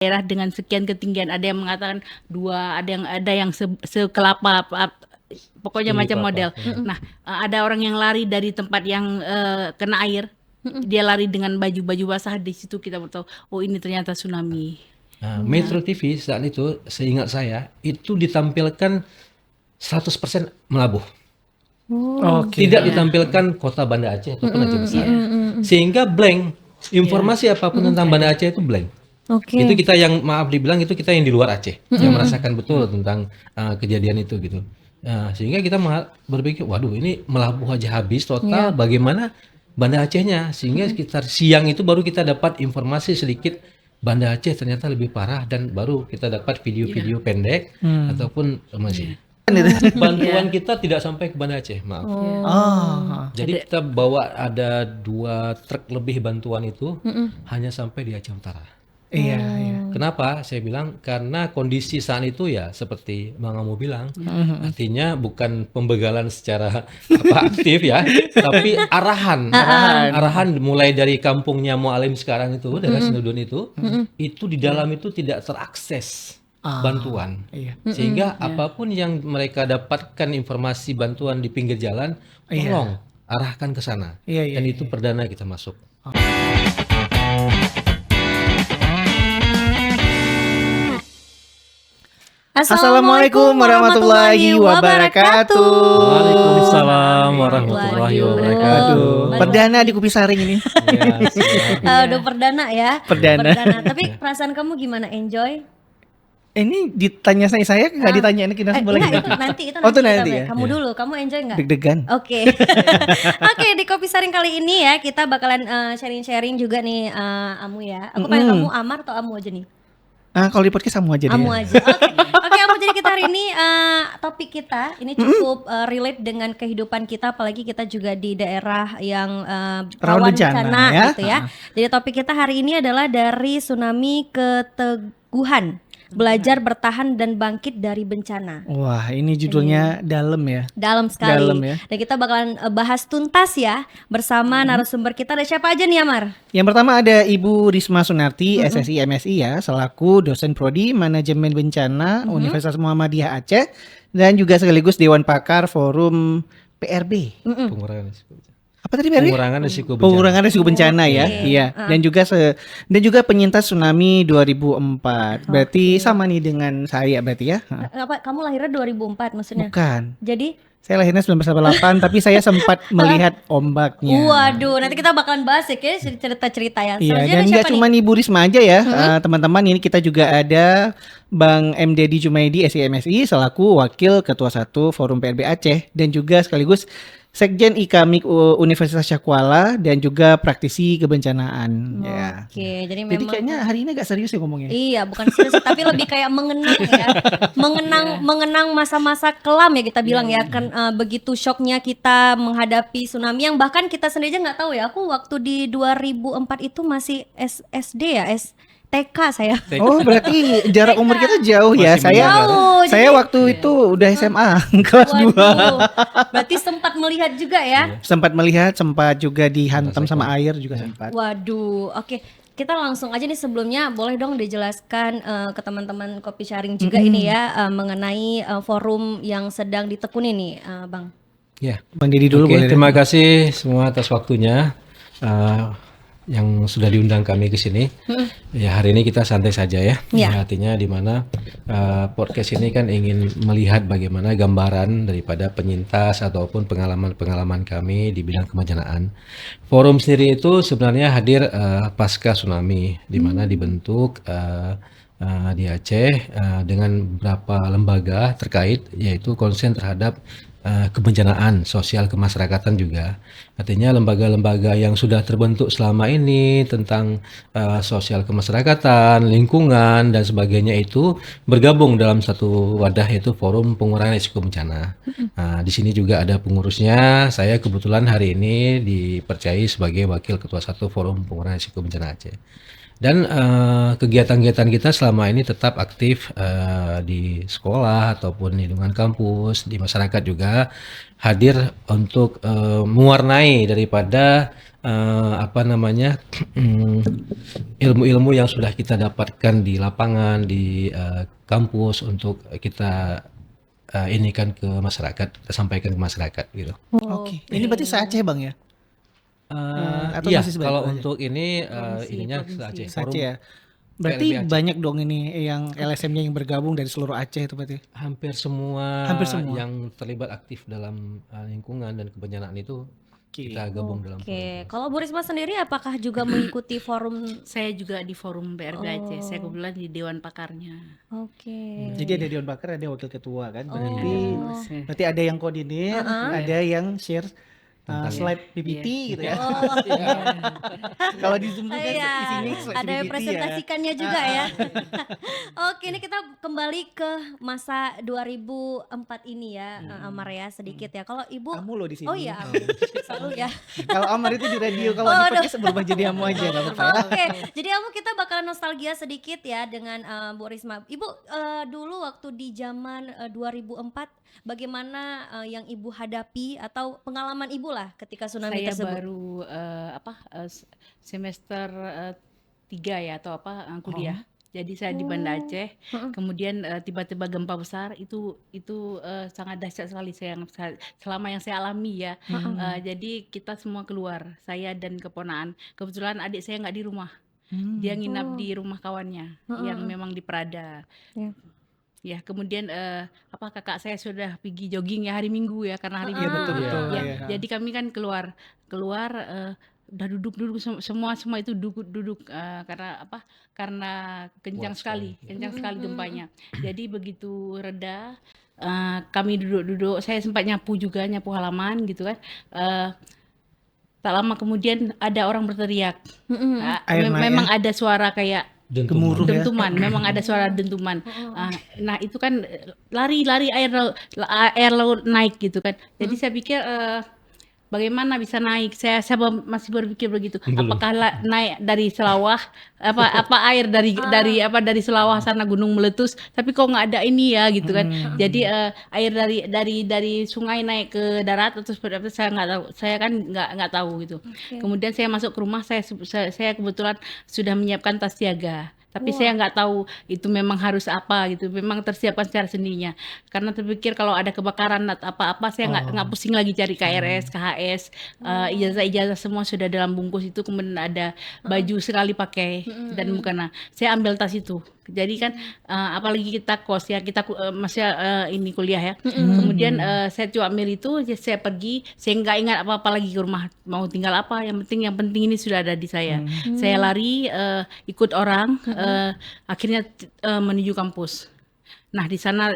daerah dengan sekian ketinggian, ada yang mengatakan 2, ada yang sekelapa, pokoknya macam model. Nah, ada orang yang lari dari tempat yang kena air, dia lari dengan baju basah, di situ kita tahu, oh ini ternyata tsunami. Nah, Metro TV saat itu, seingat saya, itu ditampilkan 100% melabuh. Tidak ditampilkan kota Banda Aceh ataupun Aceh Besar. Sehingga blank, informasi apapun tentang Banda Aceh itu blank. Itu kita yang, maaf dibilang, itu kita yang di luar Aceh yang merasakan betul tentang kejadian itu gitu. Sehingga kita berpikir, waduh ini melabuh aja habis total, bagaimana Banda Acehnya? Sehingga sekitar siang itu baru kita dapat informasi sedikit, Banda Aceh ternyata lebih parah, dan baru kita dapat video-video pendek ataupun masih. Bantuan kita tidak sampai ke Banda Aceh, maaf. Jadi kita bawa ada 2 truk lebih bantuan itu hanya sampai di Aceh Utara. Kenapa? Saya bilang karena kondisi saat itu ya seperti Bang Amu bilang, artinya bukan pembegalan secara aktif ya, tapi arahan mulai dari kampungnya Mualim sekarang itu, daerah Senudun itu di dalam itu tidak terakses bantuan, sehingga apapun yang mereka dapatkan informasi bantuan di pinggir jalan, tolong arahkan ke sana, dan itu perdana kita masuk. Assalamualaikum warahmatullahi wabarakatuh. Waalaikumsalam warahmatullahi wabarakatuh. Perdana di Kopi Saring ini. Udah perdana ya. Perdana. Tapi perasaan kamu gimana? Enjoy? Ini ditanya saya nggak ditanya kita semua lagi. Itu nanti nanti ya. Kamu dulu, kamu enjoy nggak? Deg-degan. Oke. Oke, di Kopi Saring kali ini ya kita bakalan sharing-sharing juga nih, Amu ya. Aku panggil kamu Amar atau Amu aja nih? Kalau di podcast Amu aja deh. Amu aja. Oke, Amu, jadi kita hari ini topik kita ini cukup relate dengan kehidupan kita, apalagi kita juga di daerah yang rawan bencana ya. Gitu ya. Jadi topik kita hari ini adalah dari tsunami ke Teguhan. Belajar bertahan dan bangkit dari bencana. Wah, ini judulnya dalam ya. Dalam sekali. Dalam ya. Dan kita bakalan bahas tuntas ya bersama narasumber kita. Ada siapa aja nih, Amar? Yang pertama ada Ibu Risma Sunarti, SSI MSI ya, selaku dosen prodi Manajemen Bencana Universitas Muhammadiyah Aceh, dan juga sekaligus Dewan Pakar Forum PRB. Pengurangan Apa tadi PRB? Pengurangan risiko bencana ya. Iya. Dan juga penyintas tsunami 2004. Berarti sama nih dengan saya berarti ya. Kamu lahirnya 2004 maksudnya? Bukan. Jadi saya lahirnya 1998 tapi saya sempat melihat ombaknya. Waduh, nanti kita bakalan bahas ya cerita-cerita ya. Iya, dan nggak cuma Ibu Risma aja ya, teman-teman, ini kita juga ada Bang M. Dedi Jumaidi SIMSI selaku Wakil Ketua 1 Forum PRB Aceh, dan juga sekaligus Sekjen IKAMIK Universitas Syakuala, dan juga praktisi kebencanaan. Oke, jadi kayaknya hari ini agak serius ya ngomongnya. Iya, bukan serius tapi lebih kayak mengenang ya. Mengenang masa-masa kelam ya kita bilang ya. Kan begitu syoknya kita menghadapi tsunami yang bahkan kita sendiri aja nggak tahu ya. Aku waktu di 2004 itu masih SD ya, TK saya. Oh, berarti jarak umur kita jauh ya. Saya waktu itu udah SMA kelas 2. Berarti sempat melihat juga ya? Sempat melihat, sempat juga dihantam sama air juga sempat. Waduh, oke. Kita langsung aja nih, sebelumnya boleh dong dijelaskan ke teman-teman Kopi Sharing juga ini ya, mengenai forum yang sedang ditekuni nih, Bang. Ya, Bang Dedi dulu boleh. Terima kasih semua atas waktunya. Yang sudah diundang kami ke sini. Ya, hari ini kita santai saja ya. Artinya di mana podcast ini kan ingin melihat bagaimana gambaran daripada penyintas ataupun pengalaman-pengalaman kami di bidang kebencanaan. Forum sendiri itu sebenarnya hadir pasca tsunami, di mana dibentuk di Aceh dengan beberapa lembaga terkait, yaitu konsen terhadap kebencanaan sosial kemasyarakatan juga. Artinya lembaga-lembaga yang sudah terbentuk selama ini tentang sosial kemasyarakatan, lingkungan dan sebagainya itu bergabung dalam satu wadah, yaitu Forum Pengurangan Risiko Bencana. Di sini juga ada pengurusnya. Saya kebetulan hari ini dipercayai sebagai Wakil Ketua 1 Forum Pengurangan Risiko Bencana Aceh. Dan kegiatan-kegiatan kita selama ini tetap aktif di sekolah ataupun di lingkungan kampus, di masyarakat juga hadir untuk mewarnai daripada apa namanya, ilmu-ilmu yang sudah kita dapatkan di lapangan, di kampus untuk kita ini kan ke masyarakat, kita sampaikan ke masyarakat gitu. Oke. Ini berarti se-Aceh Bang ya? Atau Iya, masih sebaliknya kalau aja? untuk ini Provinsi, ininya provinsi. se-Aceh, Se-Aceh forum ya. Berarti PLB Aceh. banyak dong ini yang LSM-nya yang bergabung dari seluruh Aceh itu berarti. Hampir semua Hampir semua. yang terlibat aktif dalam lingkungan dan kebencanaan itu Oke. kita gabung dalam forum. Oke, kalau Bu Risma sendiri apakah juga mengikuti forum? Saya juga di forum PRB Aceh. Saya kebetulan di dewan pakarnya. Oke. Jadi ada Dewan Pakar, ada wakil ketua kan. Berarti Saya- berarti ada yang koordinir, ada yang share slide PPT gitu ya. Kalau di Zoom juga Iya, isinya slide ada yang PPT ya. presentasikannya juga ya. Oke, ini kita kembali ke masa 2004 ini ya, Amar ya, sedikit ya. Kalau Ibu, Kamu loh di sini. oh iya, selalu ya. Kalau Amar itu di radio, kalau Oh, di aduh. podcast berubah jadi Amu aja nggak apa-apa ya. Oke, jadi Amu kita bakalan nostalgia sedikit ya dengan Bu Risma. Ibu dulu waktu di zaman 2004, bagaimana yang Ibu hadapi atau pengalaman Ibu lah ketika tsunami saya tersebut? baru semester 3 ya atau kuliah. Jadi saya di Banda Aceh, kemudian tiba-tiba gempa besar itu sangat dahsyat sekali selama yang saya alami ya. Jadi kita semua keluar, saya dan keponakan. Kebetulan adik saya nggak di rumah, dia nginap di rumah kawannya yang memang di Prada. Ya. Ya, kemudian kakak saya sudah pergi jogging ya hari Minggu ya karena hari Minggu. betul, Ya, iya. jadi kami kan keluar udah duduk semua itu duduk karena karena kencang sekali gempanya. Jadi begitu reda kami duduk, saya sempat nyapu halaman gitu kan. Tak lama kemudian ada orang berteriak. Air naik Memang ya. ada suara kayak Gemuruh ya. dentuman, memang ada suara dentuman. Nah itu kan lari air laut naik gitu kan. Jadi saya pikir bagaimana bisa naik? Saya masih berpikir begitu. Apakah naik dari selawah? Apa air dari selawah sana gunung meletus? Tapi kok nggak ada ini ya gitu kan. Jadi air dari sungai naik ke darat atau seperti apa? Saya nggak tahu. Saya kan nggak tahu gitu. Kemudian saya masuk ke rumah. Saya kebetulan sudah menyiapkan tas siaga. Tapi saya nggak tahu itu memang harus apa gitu, memang tersiapkan secara sendirinya. Karena terpikir kalau ada kebakaran atau apa-apa, saya nggak pusing lagi cari KRS, KHS, ijazah semua sudah dalam bungkus itu. Kemudian ada baju sekali pakai dan mukena. Saya ambil tas itu. Jadi kan apalagi kita kos ya, kita masih ini kuliah ya. Kemudian saya coba ambil itu, saya pergi, saya nggak ingat apa-apa lagi ke rumah mau tinggal apa. Yang penting ini sudah ada di saya. Saya lari ikut orang, akhirnya menuju kampus. Nah di sana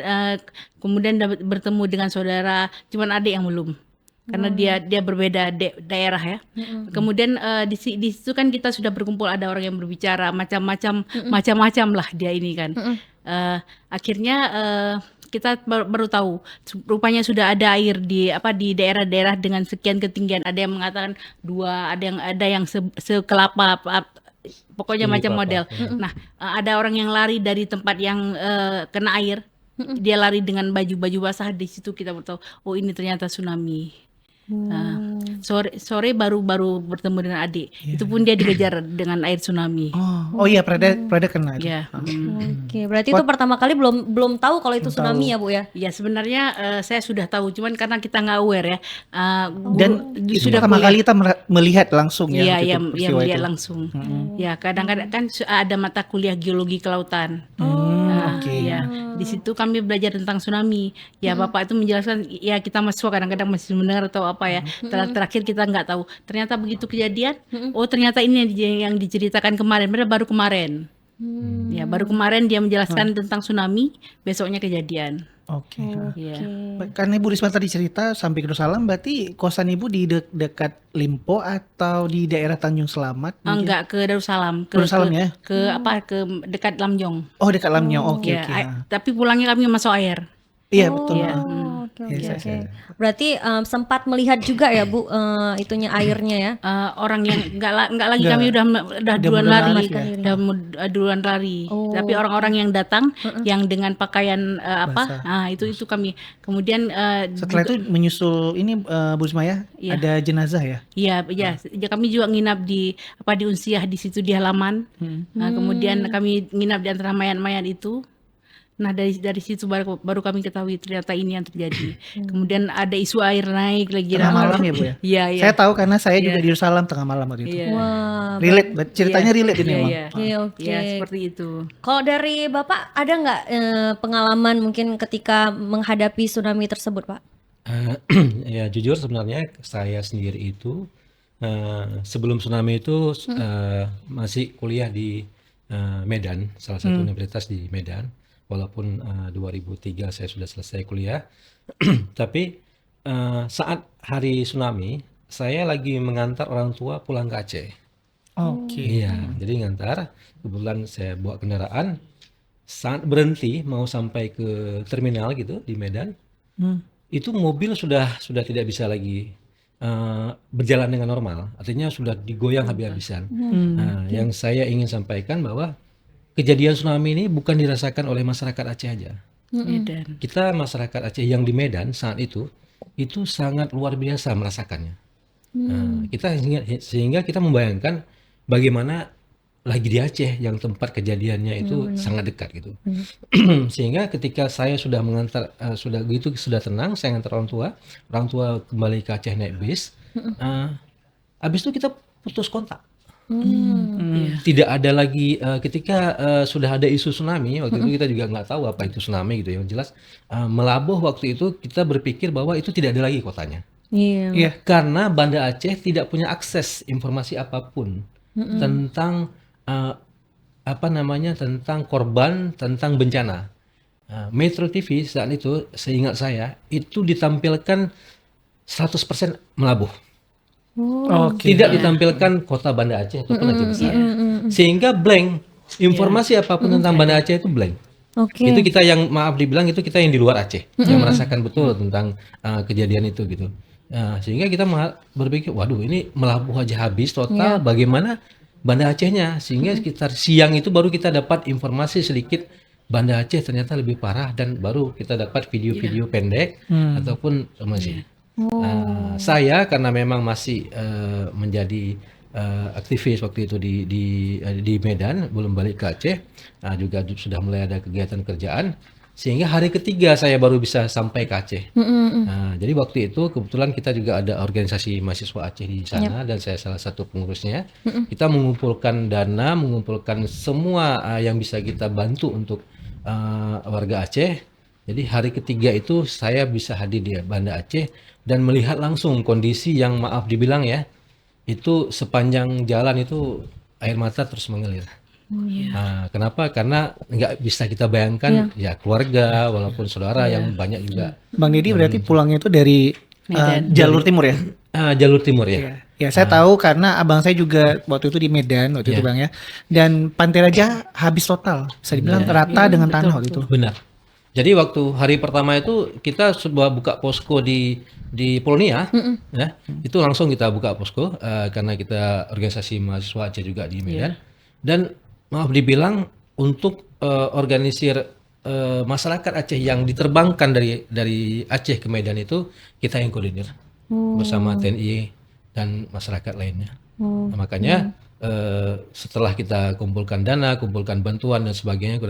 kemudian bertemu dengan saudara, cuman adik yang belum. Karena dia berbeda daerah ya. Kemudian di situ kan kita sudah berkumpul, ada orang yang berbicara macam-macam lah dia ini kan. Akhirnya kita baru tahu rupanya sudah ada air di daerah-daerah dengan sekian ketinggian. Ada yang mengatakan 2, ada yang sekelapa, pokoknya macam model. Nah ada orang yang lari dari tempat yang kena air. Dia lari dengan baju basah. Di situ kita baru tahu, oh ini ternyata tsunami. Sore baru bertemu dengan adik. Itu pun dia dikejar dengan air tsunami. Oh iya, Prada kena itu. Ya. Oke, berarti itu pertama kali belum tahu kalau itu tsunami ya Bu ya? Ya sebenarnya saya sudah tahu, cuman karena kita nggak aware ya. Dan itu sudah pertama kali kita melihat langsung ya. Iya, untuk yang peristiwa lihat itu. langsung. Ya kadang-kadang kan ada mata kuliah geologi kelautan. Oke. Ya, di situ kami belajar tentang tsunami. Ya Bapak itu menjelaskan, ya kita mahasiswa kadang-kadang masih mendengar atau apa ya. Terakhir kita nggak tahu. Ternyata begitu kejadian, oh ternyata ini yang diceritakan kemarin, baru kemarin. Ya baru kemarin dia menjelaskan tentang tsunami, besoknya kejadian. Oke. Ya. Karena Ibu Risma tadi cerita sampai ke Darussalam, berarti kosan Ibu di dekat Limpo atau di daerah Tanjung Selamat? mungkin? Enggak, ke Darussalam, Darussalam ya? ke dekat Lamjong. Oh, dekat Lamnya. Oke, Ya, oke. tapi pulangnya kami masuk air. Iya, betul. Iya. Oke. Yes. Berarti sempat melihat juga ya Bu itunya airnya ya. Orang yang nggak lagi, Nggak. kami udah duluan mulai lari, lari ya? duluan lari. Oh. Tapi orang-orang yang datang yang dengan pakaian Basah. itu kami. Kemudian Setelah itu menyusul ini Bu Risma ya, Iya. ada jenazah ya. ya kami juga nginap di unsiah di situ di halaman. Nah, kemudian kami nginap di antara mayat-mayat itu. Nah, dari situ baru kami ketahui ternyata ini yang terjadi. Kemudian ada isu air naik lagi Tengah malam ya Bu ya. Iya, iya. Saya tahu karena saya juga di Yerusalem tengah malam waktu itu. Iya. Wah. Relate, ceritanya relate ini Iya, emang. iya. Oke. Ya, seperti itu. Kalau dari Bapak ada nggak pengalaman mungkin ketika menghadapi tsunami tersebut, Pak? Ya jujur sebenarnya saya sendiri itu sebelum tsunami itu masih kuliah di Medan, salah satu universitas di Medan. Walaupun 2003 saya sudah selesai kuliah, tapi saat hari tsunami saya lagi mengantar orang tua pulang ke Aceh. Oke. Iya, jadi ngantar. Kebetulan saya bawa kendaraan, saat berhenti mau sampai ke terminal gitu di Medan, itu mobil sudah tidak bisa lagi berjalan dengan normal. Artinya sudah digoyang habis-habisan. Nah, yang saya ingin sampaikan bahwa kejadian tsunami ini bukan dirasakan oleh masyarakat Aceh aja. Medan. Kita masyarakat Aceh yang di Medan saat itu sangat luar biasa merasakannya. Nah, sehingga kita membayangkan bagaimana lagi di Aceh yang tempat kejadiannya itu sangat dekat gitu. Sehingga ketika saya sudah mengantar sudah tenang, saya mengantar orang tua kembali ke Aceh naik bis. Habis itu kita putus kontak. Tidak ada lagi ketika sudah ada isu tsunami waktu itu kita juga nggak tahu apa itu tsunami gitu. Yang jelas melabuh waktu itu kita berpikir bahwa itu tidak ada lagi kotanya. Iya. Karena Banda Aceh tidak punya akses informasi apapun tentang tentang korban, tentang bencana. Metro TV saat itu seingat saya itu ditampilkan 100% melabuh. Oke. Tidak ditampilkan kota Banda Aceh ataupun Aceh Besar. Sehingga blank, informasi apapun tentang Banda Aceh itu blank. Oke. Itu kita yang maaf dibilang itu kita yang di luar Aceh yang merasakan betul tentang kejadian itu gitu. Sehingga kita berpikir, waduh ini melabuh aja habis total, bagaimana Banda Acehnya? Sehingga sekitar siang itu baru kita dapat informasi sedikit Banda Aceh ternyata lebih parah dan baru kita dapat video-video pendek ataupun masih. Saya karena memang masih menjadi aktivis waktu itu di Medan, belum balik ke Aceh, juga sudah mulai ada kegiatan kerjaan, sehingga hari ketiga saya baru bisa sampai ke Aceh. Jadi waktu itu kebetulan kita juga ada organisasi mahasiswa Aceh di sana dan saya salah satu pengurusnya. Kita mengumpulkan dana, mengumpulkan semua yang bisa kita bantu untuk warga Aceh. Jadi hari ketiga itu saya bisa hadir di Banda Aceh dan melihat langsung kondisi yang maaf dibilang ya, itu sepanjang jalan itu air mata terus mengalir. Nah, kenapa? Karena nggak bisa kita bayangkan ya keluarga walaupun saudara yang banyak juga. Bang Deddy berarti pulangnya itu dari jalur timur ya? Jalur timur ya. Ya, saya tahu karena abang saya juga waktu itu di Medan waktu itu Bang ya. Dan Pantai Raja habis total. Bisa dibilang rata dengan tanah waktu itu. Benar. Jadi waktu hari pertama itu kita sudah buka posko di Polonia, ya, itu langsung kita buka posko karena kita organisasi mahasiswa Aceh juga di Medan. Dan maaf dibilang untuk organisir masyarakat Aceh yang diterbangkan dari Aceh ke Medan itu kita yang koordinir bersama TNI dan masyarakat lainnya. Nah, makanya setelah kita kumpulkan dana, kumpulkan bantuan dan sebagainya,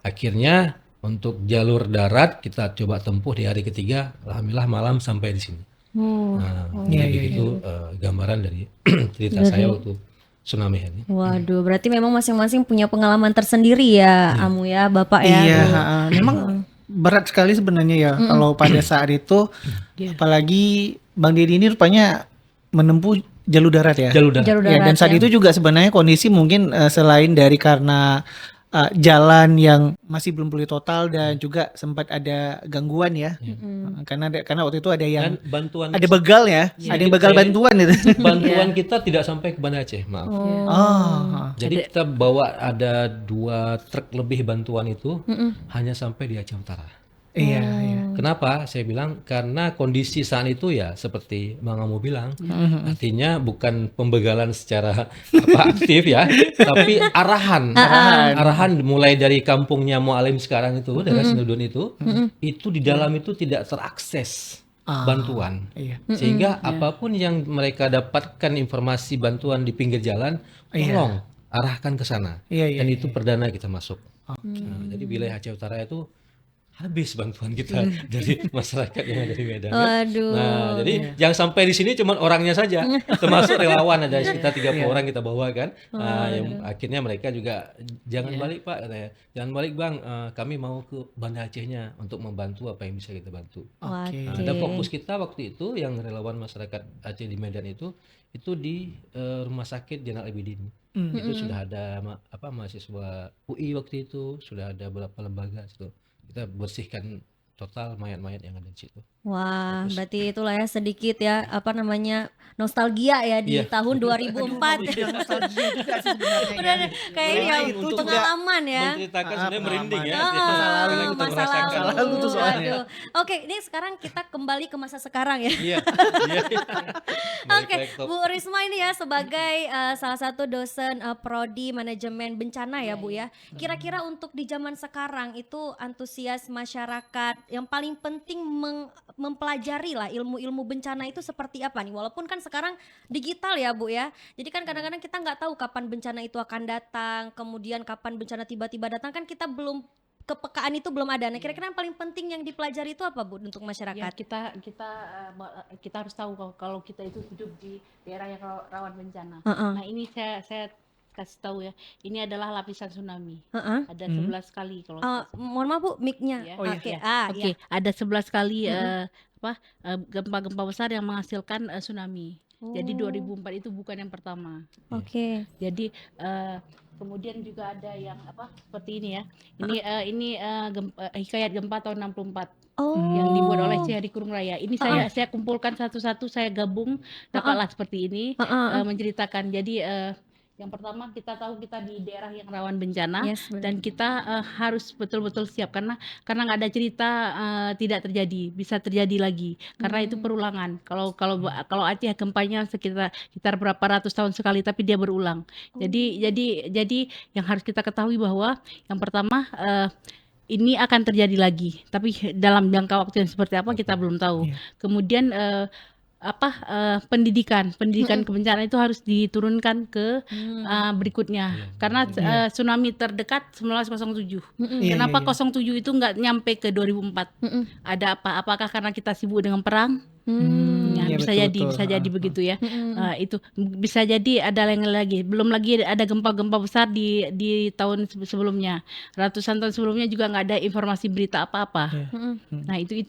akhirnya untuk jalur darat kita coba tempuh di hari ketiga, alhamdulillah malam sampai di sini. Begitu gambaran dari cerita saya waktu tsunami ini. Waduh, berarti memang masing-masing punya pengalaman tersendiri ya, Amu ya, Bapak ya. Iya, memang berat sekali sebenarnya ya kalau pada saat itu, apalagi Bang Deddy ini rupanya menempuh jalur darat ya. Jalur darat. Ya, dan saat itu juga sebenarnya kondisi mungkin selain dari karena jalan yang masih belum pulih total dan juga sempat ada gangguan ya. Karena waktu itu ada yang Dan bantuan ada begal ya, ada yang begal bantuan itu. bantuan kita tidak sampai ke Banda Aceh, maaf. Jadi kita bawa ada 2 truk lebih bantuan itu hanya sampai di Aceh Utara. Iya. Kenapa? Saya bilang karena kondisi saat itu ya seperti Bang Amu bilang, artinya bukan pembegalan secara aktif ya, tapi arahan mulai dari kampungnya Mualim sekarang itu, daerah Sinudun itu di dalam itu tidak terakses bantuan, sehingga apapun yang mereka dapatkan informasi bantuan di pinggir jalan, tolong arahkan ke sana, dan itu perdana kita masuk. Nah, jadi wilayah Aceh Utara itu habis bantuan kita dari masyarakat yang ada di Medan. Waduh. Nah, jadi jangan sampai di sini cuma orangnya saja, termasuk relawan ada sekitar 30 orang kita bawa kan. Yang akhirnya mereka juga jangan balik Pak, katanya. Jangan balik Bang, kami mau ke Banda Acehnya untuk membantu apa yang bisa kita bantu. Nah, dan fokus kita waktu itu yang relawan masyarakat Aceh di Medan itu di Rumah Sakit Jenderal Abidin. Itu sudah ada mahasiswa UI waktu itu, sudah ada beberapa lembaga itu. Kita bersihkan total mayat-mayat yang ada di situ. Wah, berarti itulah ya sedikit ya nostalgia ya di tahun 2004. Nostalgia juga sih sebenarnya. Udah kayak ini ya itu pengalaman ya. Menceritakan sebenarnya merinding ya. Masa lalu tuh soalnya. Aduh. Oke, ini sekarang kita kembali ke masa sekarang ya. Iya. Oke, Bu Risma ini ya sebagai salah satu dosen prodi manajemen bencana ya Bu ya. Kira-kira untuk di zaman sekarang itu antusias masyarakat yang paling penting mempelajari lah ilmu-ilmu bencana itu seperti apa nih? Walaupun kan sekarang digital ya Bu ya. Jadi kan kadang-kadang kita nggak tahu kapan bencana itu akan datang, kemudian kapan bencana tiba-tiba datang, kan kita belum, kepekaan itu belum ada. Nah, kira-kira yang paling penting yang dipelajari itu apa Bu untuk masyarakat? Ya, kita harus tahu kalau kita itu hidup di daerah yang rawan bencana. Nah, ini saya kasih tahu ya. Ini adalah lapisan tsunami. Ada 11 kali kalau mohon maaf Bu, mic-nya. Ya. Oke. Oke, ada 11 kali gempa-gempa besar yang menghasilkan tsunami. Jadi 2004 itu bukan yang pertama. Oke. Jadi kemudian juga ada yang seperti ini ya. Ini hikayat gempa tahun 64 yang dibuat oleh Syahri Kurung Raya. Ini saya kumpulkan satu-satu, saya gabung, dapatlah seperti ini menceritakan. Jadi yang pertama kita tahu kita di daerah yang rawan bencana, dan kita harus betul-betul siap karena nggak ada cerita tidak terjadi, bisa terjadi lagi karena itu perulangan. Kalau Aceh gempanya sekitar berapa ratus tahun sekali, tapi dia berulang. Jadi yang harus kita ketahui bahwa yang pertama ini akan terjadi lagi, tapi dalam jangka waktu yang seperti apa kita belum tahu. Kemudian pendidikan kebencanaan itu harus diturunkan ke berikutnya karena tsunami terdekat 1907. Kenapa 07 itu nggak nyampe ke 2004? Ada apa? Apakah karena kita sibuk dengan perang? Bisa jadi begitu ya. Itu bisa jadi ada yang lagi, belum lagi ada gempa-gempa besar di tahun sebelumnya, ratusan tahun sebelumnya juga nggak ada informasi berita apa-apa. Nah itu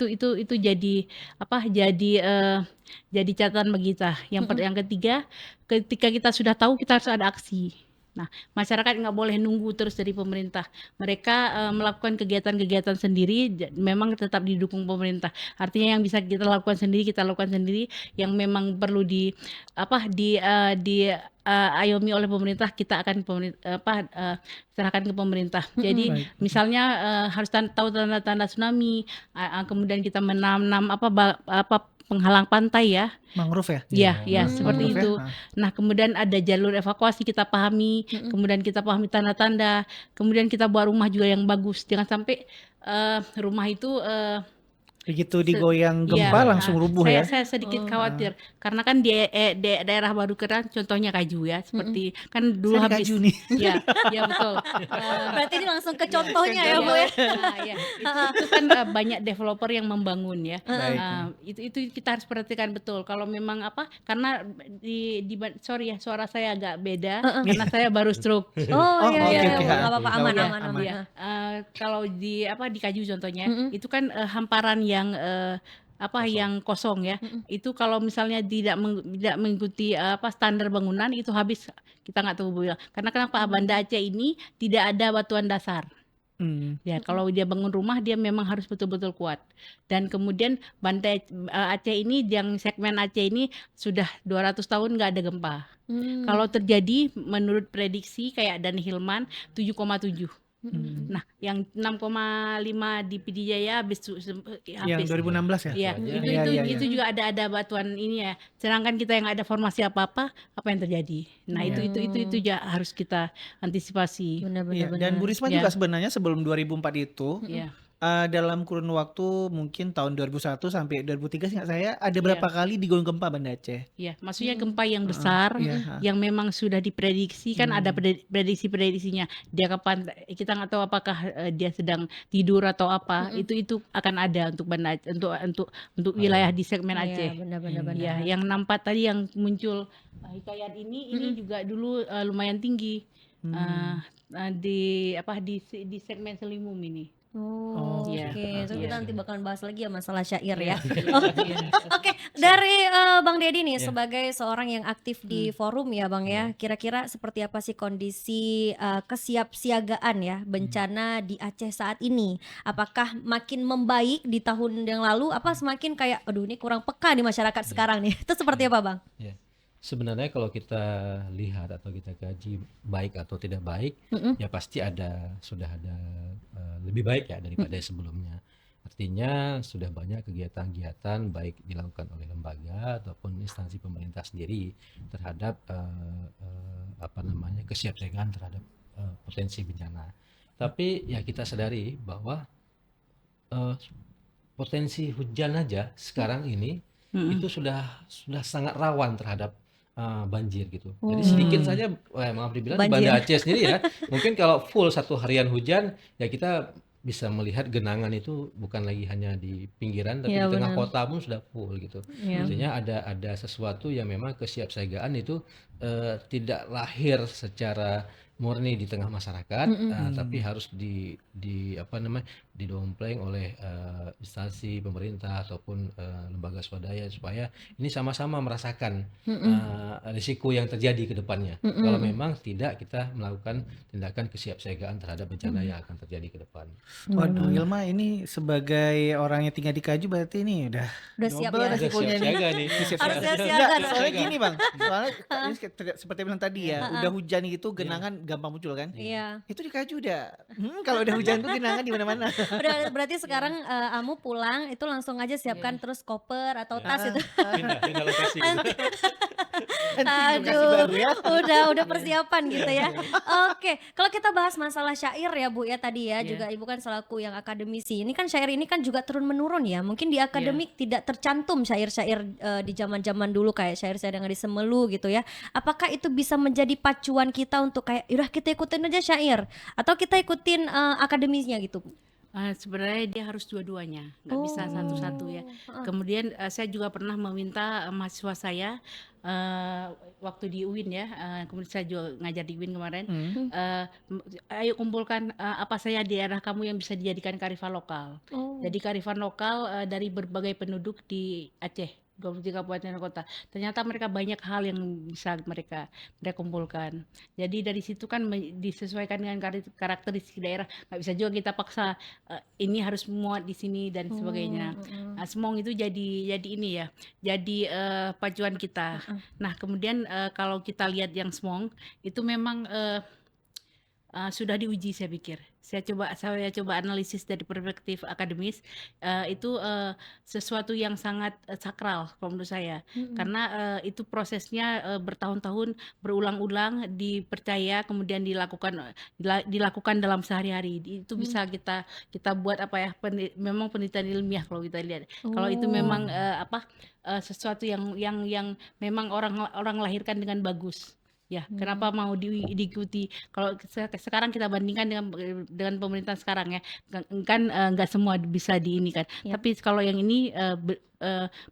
jadi catatan bagi kita. Yang ketiga, ketika kita sudah tahu, kita harus ada aksi. Nah, masyarakat nggak boleh nunggu terus dari pemerintah. Mereka melakukan kegiatan-kegiatan sendiri, memang tetap didukung pemerintah. Artinya yang bisa kita lakukan sendiri, kita lakukan sendiri. Yang memang perlu ayomi oleh pemerintah, kita akan serahkan ke pemerintah. Jadi misalnya harus tahu tanda-tanda tsunami, kemudian kita menanam penghalang pantai ya. Mangrove ya? Iya, seperti itu. Nah, kemudian ada jalur evakuasi kita pahami, kemudian kita pahami tanda-tanda, kemudian kita buat rumah juga yang bagus. Jangan sampai rumah itu begitu digoyang gempa langsung rubuh ya. Saya sedikit khawatir karena kan di daerah Baru Keran contohnya Kaju ya, seperti kan dulu saya habis Kaju nih. Ya betul. Berarti ini langsung ke contohnya ya Bu ya. Itu kan banyak developer yang membangun ya. Itu kita harus perhatikan betul. Kalau memang karena sorry ya, suara saya agak beda karena saya baru stroke. Enggak apa-apa, aman. Kalau di Kaju contohnya, itu kan hamparan yang kosong ya. Itu kalau misalnya tidak mengikuti standar bangunan, itu habis, kita nggak tahu bu. Karena kenapa? Banda Aceh ini tidak ada batuan dasar. Ya, kalau dia bangun rumah, dia memang harus betul-betul kuat. Dan kemudian Banda Aceh ini, yang segmen Aceh ini sudah 200 tahun nggak ada gempa. Kalau terjadi menurut prediksi kayak Dan Hilman 7,7. Nah, yang 6,5 di PD Jaya habis Yang 2016 ya? Iya, itu juga ada batuan ini ya. Sedangkan kita yang ada formasi apa yang terjadi. Nah, itu ya harus kita antisipasi. Iya, dan Bu Risma juga sebenarnya sebelum 2004 itu Iya. dalam kurun waktu mungkin tahun 2001 sampai 2003 seingat saya ada berapa kali digulung gempa Banda Aceh. Iya, maksudnya gempa yang besar yang memang sudah diprediksi kan ada prediksi-prediksinya. Dia kapan kita nggak tahu apakah dia sedang tidur atau apa. Itu akan ada untuk Banda untuk wilayah di segmen Aceh. Benar-benar. Ya, yang nampak tadi yang muncul hikayat ini juga dulu lumayan tinggi di segmen Selimum ini. Oke. So kita nanti bakalan bahas lagi ya masalah syair ya. Oke, dari Bang Deddy nih sebagai seorang yang aktif di forum ya Bang ya. Kira-kira seperti apa sih kondisi kesiapsiagaan ya bencana di Aceh saat ini? Apakah makin membaik di tahun yang lalu? Apa semakin kayak aduh ini kurang peka di masyarakat sekarang nih? Itu seperti apa Bang? Ya. Sebenarnya kalau kita lihat atau kita kaji baik atau tidak baik, ya pasti sudah ada lebih baik ya daripada sebelumnya. Artinya sudah banyak kegiatan-kegiatan baik dilakukan oleh lembaga ataupun instansi pemerintah sendiri terhadap kesiapsiagaan terhadap potensi bencana. Tapi ya kita sadari bahwa potensi hujan aja sekarang ini itu sudah sangat rawan terhadap banjir gitu. Jadi sedikit saja, maaf dibilang di Banda Aceh sendiri ya, mungkin kalau full satu harian hujan ya kita bisa melihat genangan itu bukan lagi hanya di pinggiran tapi di tengah kota pun sudah full gitu. Artinya ada sesuatu yang memang kesiapsiagaan itu tidak lahir secara murni di tengah masyarakat, tapi harus didompleng oleh instansi pemerintah ataupun lembaga swadaya supaya ini sama-sama merasakan risiko yang terjadi ke depannya. Kalau memang tidak kita melakukan tindakan kesiapsiagaan terhadap bencana yang akan terjadi ke depan. Waduh, Ilma ini sebagai orang yang tinggal di Kaju berarti ini udah siap double ya. resikonya ini. Siaga nih. Harus siap-siaga. Soalnya gini Bang, soalnya seperti bilang tadi ya, udah hujan gitu genangan gampang muncul kan? Iya. Itu di Kaju udah. Kalau udah hujan tuh genangan di mana-mana. Berarti sekarang Amu pulang itu langsung aja siapkan terus koper atau tas itu. Pindah lokasi. Aduh, udah persiapan gitu ya. Oke, kalau kita bahas masalah syair ya Bu ya tadi ya, juga Ibu kan selaku yang akademisi. Ini kan syair ini kan juga turun menurun ya. Mungkin di akademik tidak tercantum syair-syair di zaman-zaman dulu kayak syair-syair yang di Semelu gitu ya. Apakah itu bisa menjadi pacuan kita untuk kayak yaudah kita ikutin aja syair atau kita ikutin akademisnya gitu Bu? Sebenarnya dia harus dua-duanya, nggak bisa satu-satu ya. Kemudian saya juga pernah meminta mahasiswa saya waktu di UIN ya, kemudian saya juga ngajar di UIN kemarin, ayo kumpulkan apa saja di daerah kamu yang bisa dijadikan kearifan lokal. Jadi kearifan lokal dari berbagai penduduk di Aceh. 23 kabupaten kota. Ternyata mereka banyak hal yang bisa mereka kumpulkan. Jadi dari situ kan disesuaikan dengan karakteristik daerah. Nggak bisa juga kita paksa ini harus muat di sini dan sebagainya. Semong itu jadi ini ya. Jadi pacuan kita. Nah, kemudian kalau kita lihat yang Semong itu memang sudah diuji saya pikir. Saya coba analisis dari perspektif akademis, itu sesuatu yang sangat sakral kalau menurut saya. Karena itu prosesnya bertahun-tahun berulang-ulang dipercaya kemudian dilakukan dalam sehari-hari. Itu bisa kita buat memang penelitian ilmiah kalau kita lihat. Kalau itu memang sesuatu yang memang orang lahirkan dengan bagus. Ya, kenapa mau diikuti? Kalau sekarang kita bandingkan dengan pemerintah sekarang ya, kan nggak semua bisa kan. Tapi kalau yang ini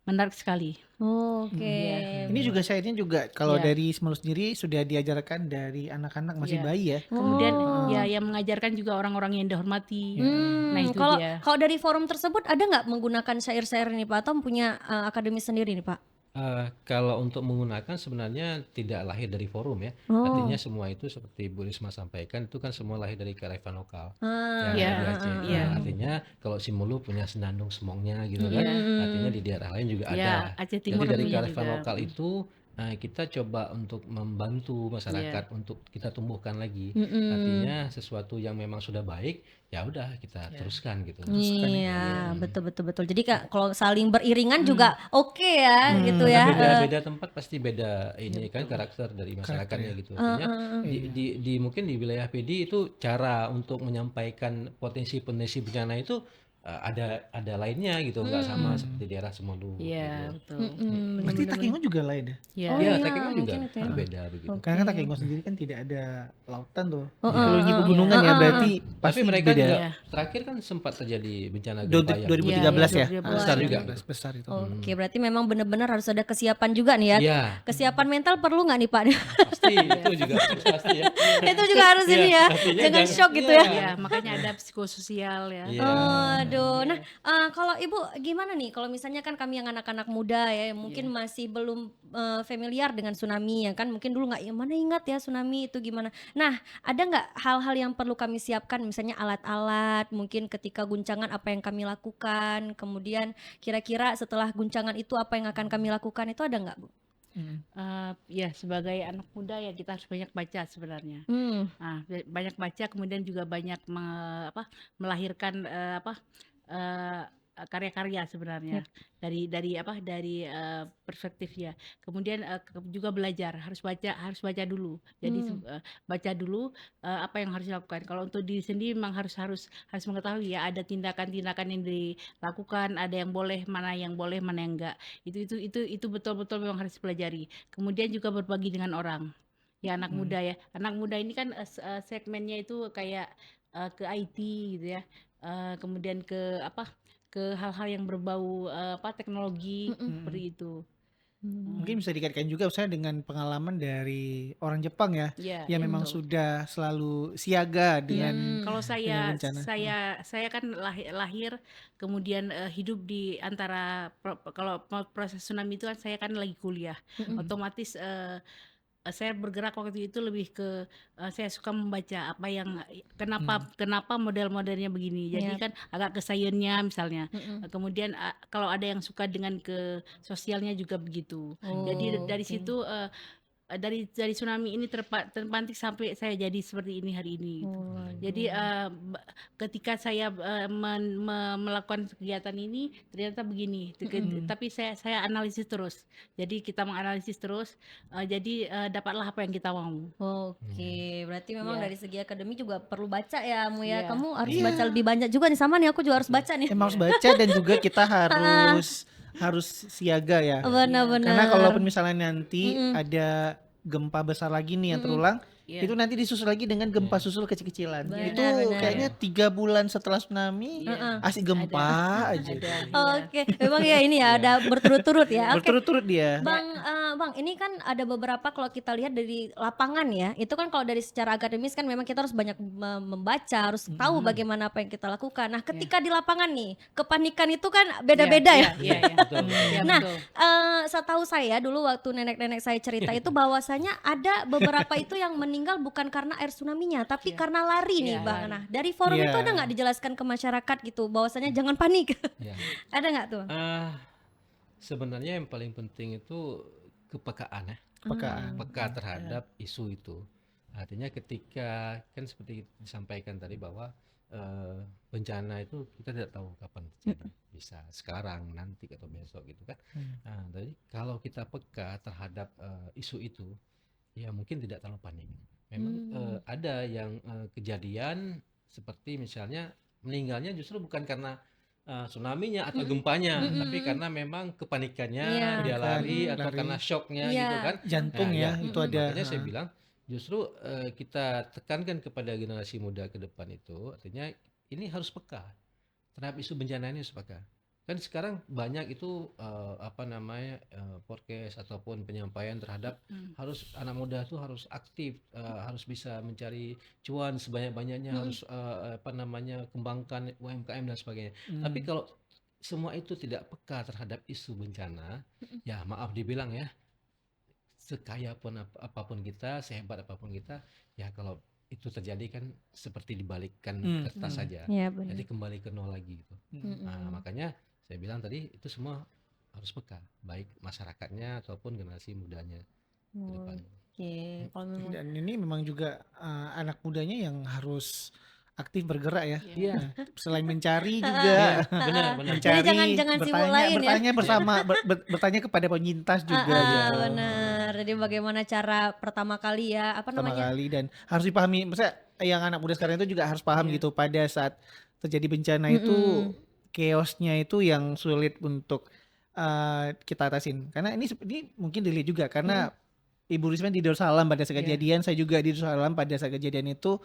menarik sekali. Oke. Ini juga syairnya juga kalau dari Semelu sendiri sudah diajarkan dari anak-anak masih bayi ya. Kemudian yang mengajarkan juga orang-orang yang dihormati. Nah itu dia. Kalau dari forum tersebut ada nggak menggunakan syair-syair ini Pak atau punya akademi sendiri nih Pak? Kalau untuk menggunakan sebenarnya tidak lahir dari forum ya. Artinya semua itu seperti Bu Risma sampaikan itu kan semua lahir dari kearifan lokal. Di Aceh. Artinya kalau Semelu punya senandung semongnya gitu kan. Artinya di daerah lain juga ada. Aceh Timur jadi dari punya kearifan juga. lokal itu kita coba untuk membantu masyarakat untuk kita tumbuhkan lagi. Artinya sesuatu yang memang sudah baik, ya udah kita teruskan gitu. Iya, betul. Jadi kalau saling beriringan juga oke ya, gitu ya. Beda tempat pasti beda ini kan karakter dari masyarakatnya gitu. Artinya mungkin di wilayah PD itu cara untuk menyampaikan potensi-potensi bencana itu ada lainnya gitu, nggak sama seperti daerah Semodo Iya, gitu. betul. Berarti Takengon juga lain ya? Iya. Oh Iya, iya, Takengon juga mungkin itu ya. berbeda begitu. Karena kan Takengon sendiri kan tidak ada lautan tuh. Kalau di pegunungan ya berarti Tapi pasti mereka beda. juga terakhir kan sempat terjadi bencana gempa yang 2013 ya? Iya, besar juga. Besar itu. Oke, berarti memang benar-benar harus ada kesiapan juga nih ya. Iya, Kesiapan mental perlu nggak nih Pak? pasti itu juga pasti ya. Itu juga harus Iya, ini ya, artinya jangan jangan- shock gitu iya. ya. Iya, makanya ada psikososial ya. Iya. Aduh, nah kalau Ibu gimana nih? Kalau misalnya kan kami yang anak-anak muda ya, mungkin masih belum familiar dengan tsunami ya kan? Mungkin dulu nggak, mana ingat ya tsunami itu gimana? Nah, ada nggak hal-hal yang perlu kami siapkan? Misalnya alat-alat, mungkin ketika guncangan apa yang kami lakukan? Kemudian kira-kira setelah guncangan itu apa yang akan kami lakukan? Itu ada nggak, Bu? Ya, sebagai anak muda ya kita harus banyak baca sebenarnya. Banyak baca, kemudian juga banyak melahirkan karya-karya sebenarnya dari perspektif ya. Kemudian juga belajar, harus baca dulu. Jadi baca dulu apa yang harus dilakukan. Kalau untuk diri sendiri memang harus mengetahui ya, ada tindakan-tindakan yang dilakukan, ada yang boleh, mana yang enggak. Itu betul-betul memang harus dipelajari. Kemudian juga berbagi dengan orang. Ya, anak muda ya. Anak muda ini kan segmennya itu kayak ke IT gitu ya. Kemudian ke hal-hal yang berbau teknologi seperti itu. Mungkin bisa dikaitkan juga misalnya dengan pengalaman dari orang Jepang ya, Iya, yang memang betul. sudah selalu siaga dengan Kalau dengan bencana. saya kan lahir kemudian hidup di antara kalau proses tsunami itu kan saya kan lagi kuliah. Otomatis saya bergerak waktu itu lebih ke saya suka membaca apa yang kenapa model-modelnya begini. Jadi kan agak ke sainsnya misalnya. Kemudian kalau ada yang suka dengan ke sosialnya juga begitu. Jadi dari situ dari tsunami ini terpantik sampai saya jadi seperti ini hari ini gitu. Jadi ketika saya melakukan kegiatan ini ternyata begini. Tapi saya analisis terus. Jadi kita menganalisis terus. Jadi dapatlah apa yang kita mau. Oke, berarti memang Iya. dari segi akademi juga perlu baca ya, Mu ya. Iya. Kamu harus baca lebih banyak juga nih, sama nih aku juga harus baca nih. Emang harus baca dan juga kita harus siaga ya. Benar-benar. Karena kalaupun misalnya nanti ada gempa besar lagi nih yang terulang, Iya. itu nanti disusul lagi dengan gempa susul kecil-kecilan. Itu Benar. kayaknya 3 bulan setelah tsunami asik gempa aja. Oke, memang ya ini ya ada berturut-turut ya. Oke. Berturut-turut dia. Bang, ini kan ada beberapa kalau kita lihat dari lapangan ya. Itu kan kalau dari secara akademis kan memang kita harus banyak membaca, harus tahu bagaimana apa yang kita lakukan. Nah, ketika di lapangan nih, kepanikan itu kan beda-beda ya. Iya. Betul. Iya, Nah, betul. setahu saya dulu waktu nenek-nenek saya cerita itu bahwasanya ada beberapa itu yang meninggal bukan karena air tsunami-nya, tapi karena lari nih, Iya, Bang. lari. Nah, dari forum Iya. itu ada nggak dijelaskan ke masyarakat gitu bahwasanya jangan panik? Ya. Ada nggak tuh? Sebenarnya yang paling penting itu kepekaan ya. Peka terhadap isu itu. Artinya ketika kan seperti disampaikan tadi bahwa bencana itu kita tidak tahu kapan terjadi. Bisa sekarang, nanti atau besok gitu kan. Jadi kalau kita peka terhadap isu itu, ya mungkin tidak terlalu panik. Memang ada yang kejadian seperti misalnya meninggalnya justru bukan karena tsunami-nya atau gempanya, tapi karena memang kepanikannya, Iya. dia lari atau Lari. karena shocknya Iya. gitu kan. Jantung ya, Ya, itu ada. makanya saya bilang justru kita tekankan kepada generasi muda ke depan itu, artinya ini harus peka terhadap isu bencana ini, harus peka. Kan sekarang banyak itu podcast ataupun penyampaian terhadap harus anak muda itu harus aktif, harus bisa mencari cuan sebanyak-banyaknya, harus kembangkan UMKM dan sebagainya. Tapi kalau semua itu tidak peka terhadap isu bencana, ya maaf dibilang ya, sekaya pun apapun kita, sehebat apapun kita, ya kalau itu terjadi kan seperti dibalikkan kertas saja. Iya, benar. Jadi kembali ke nol lagi gitu. Nah, makanya saya bilang tadi itu semua harus peka, baik masyarakatnya ataupun generasi mudanya ke depan. Oke, kalau memang Dan ini memang juga anak mudanya yang harus aktif bergerak ya. Iya. Nah, selain mencari Iya, juga benar. mencari, jangan sibuk lain ya. bertanya bersama, bertanya kepada penyintas juga gitu. benar. Jadi bagaimana cara pertama kali ya, apa Pertama namanya? kali dan harus dipahami. Maksudnya yang anak muda sekarang itu juga harus paham gitu pada saat terjadi bencana itu chaosnya itu yang sulit untuk kita atasin. Karena ini mungkin dilihat juga karena Ibu Risma di Darussalam pada saat kejadian, saya juga di Darussalam pada saat kejadian itu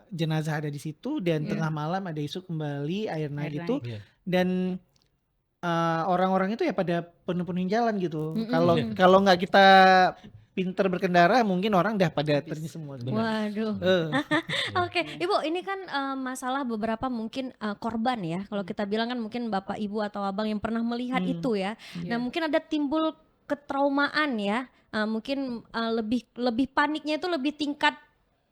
jenazah ada di situ dan tengah malam ada isu kembali air naik itu Iya. dan orang-orang itu ya pada penuh-penuhin jalan gitu. Kalau nggak kita pinter berkendara mungkin orang udah pada terjun semua. Waduh. Oke, Ibu, ini kan masalah beberapa mungkin korban ya. Kalau kita bilang kan mungkin Bapak, Ibu atau Abang yang pernah melihat itu ya. Nah, mungkin ada timbul ketraumaan ya. Mungkin lebih paniknya itu